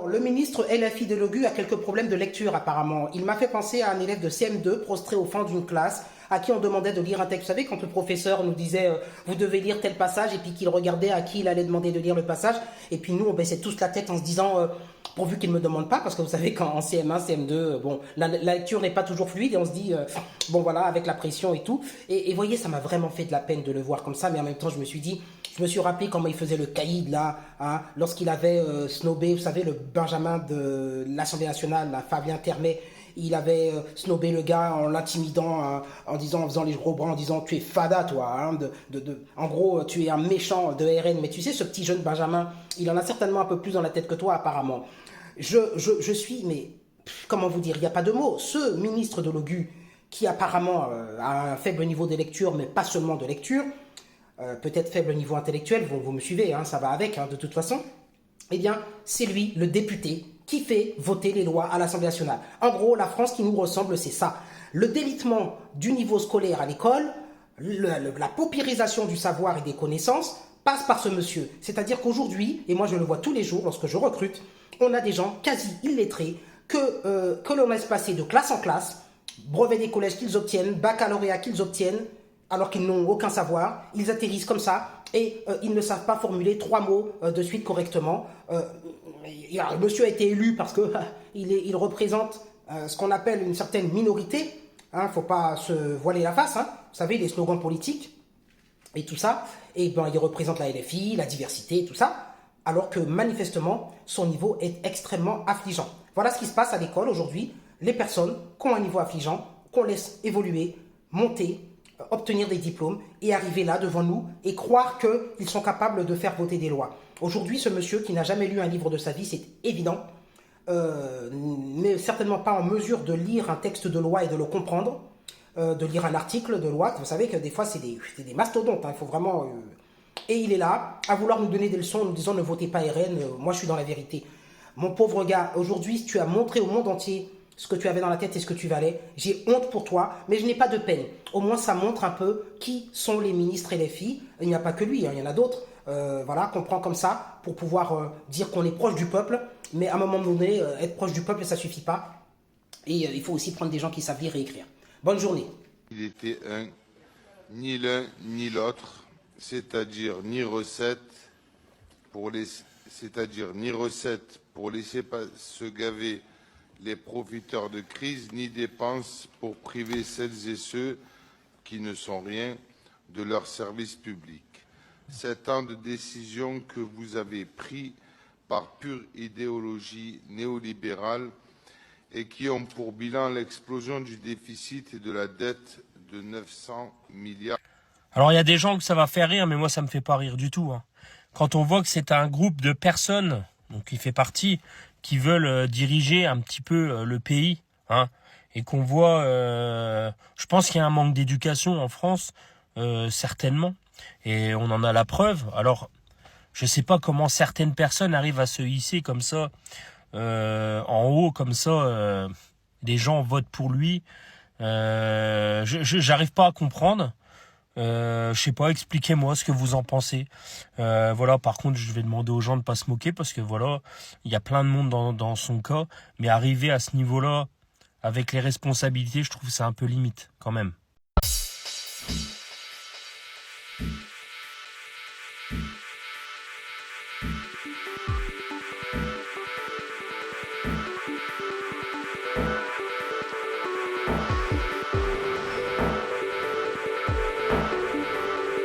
le ministre LFI de Logu a quelques problèmes de lecture apparemment. Il m'a fait penser à un élève de CM2 prostré au fond d'une classe à qui on demandait de lire un texte. Vous savez, quand le professeur nous disait vous devez lire tel passage et puis qu'il regardait à qui il allait demander de lire le passage. Et puis nous, on baissait tous la tête en se disant pourvu qu'il ne me demande pas, parce que vous savez qu'en CM1, CM2, bon, la lecture n'est pas toujours fluide et on se dit bon voilà, avec la pression et tout. Et voyez, ça m'a vraiment fait de la peine de le voir comme ça, mais en même temps, je me suis dit, je me suis rappelé comment il faisait le caïd là, hein, lorsqu'il avait snobé, vous savez, le Benjamin de l'Assemblée nationale, là, Fabien Termet. Il avait snobé le gars en l'intimidant, en disant, en faisant les gros bras, en disant tu es fada toi, hein, en gros tu es un méchant de RN. Mais tu sais, ce petit jeune Benjamin, il en a certainement un peu plus dans la tête que toi apparemment. Je suis, mais comment vous dire, il n'y a pas de mots. Ce ministre de Logu, qui apparemment a un faible niveau de lecture, mais pas seulement de lecture, peut-être faible niveau intellectuel, vous me suivez, hein, ça va avec, hein, de toute façon, eh bien, c'est lui, le député, qui fait voter les lois à l'Assemblée nationale. En gros, la France qui nous ressemble, c'est ça. Le délitement du niveau scolaire à l'école, la paupérisation du savoir et des connaissances passe par ce monsieur. C'est-à-dire qu'aujourd'hui, et moi je le vois tous les jours lorsque je recrute, on a des gens quasi illettrés que l'on laisse passer de classe en classe, brevet des collèges qu'ils obtiennent, baccalauréat qu'ils obtiennent, alors qu'ils n'ont aucun savoir, ils atterrissent comme ça et ils ne savent pas formuler 3 mots de suite correctement. Le monsieur a été élu parce que il représente ce qu'on appelle une certaine minorité. Hein, faut pas se voiler la face. Hein, vous savez, les slogans politiques et tout ça. Et ben, il représente la LFI, la diversité, tout ça. Alors que manifestement, son niveau est extrêmement affligeant. Voilà ce qui se passe à l'école aujourd'hui. Les personnes qui ont un niveau affligeant, qu'on laisse évoluer, monter, obtenir des diplômes et arriver là devant nous et croire qu'ils sont capables de faire voter des lois. Aujourd'hui, ce monsieur qui n'a jamais lu un livre de sa vie, c'est évident, n'est certainement pas en mesure de lire un texte de loi et de le comprendre, de lire un article de loi. Vous savez que des fois, c'est des mastodontes. Hein, il faut vraiment... Et il est là à vouloir nous donner des leçons en nous disant ne votez pas RN, moi je suis dans la vérité. Mon pauvre gars, aujourd'hui, tu as montré au monde entier ce que tu avais dans la tête et ce que tu valais. J'ai honte pour toi, mais je n'ai pas de peine. Au moins, ça montre un peu qui sont les ministres et les filles. Il n'y a pas que lui, hein, il y en a d'autres. Voilà, qu'on prend comme ça pour pouvoir dire qu'on est proche du peuple. Mais à un moment donné, être proche du peuple, ça ne suffit pas. Et il faut aussi prendre des gens qui savent lire et écrire. Bonne journée. Il était ni l'un ni l'autre, c'est-à-dire ni recette pour laisser se gaver les profiteurs de crise, ni dépenses pour priver celles et ceux qui ne sont rien de leurs services publics. 7 ans de décisions que vous avez pris par pure idéologie néolibérale et qui ont pour bilan l'explosion du déficit et de la dette de 900 milliards. Alors il y a des gens que ça va faire rire, mais moi ça me fait pas rire du tout. Hein. Quand on voit que c'est un groupe de personnes, donc qui fait partie, qui veulent diriger un petit peu le pays, hein, et qu'on voit, je pense qu'il y a un manque d'éducation en France, certainement, et on en a la preuve. Alors, je sais pas comment certaines personnes arrivent à se hisser comme ça, en haut, comme ça, des gens votent pour lui. J'arrive pas à comprendre. Je sais pas, expliquez-moi ce que vous en pensez. Voilà, par contre, je vais demander aux gens de pas se moquer parce que voilà, il y a plein de monde dans son cas, mais arriver à ce niveau-là avec les responsabilités, je trouve que c'est un peu limite quand même.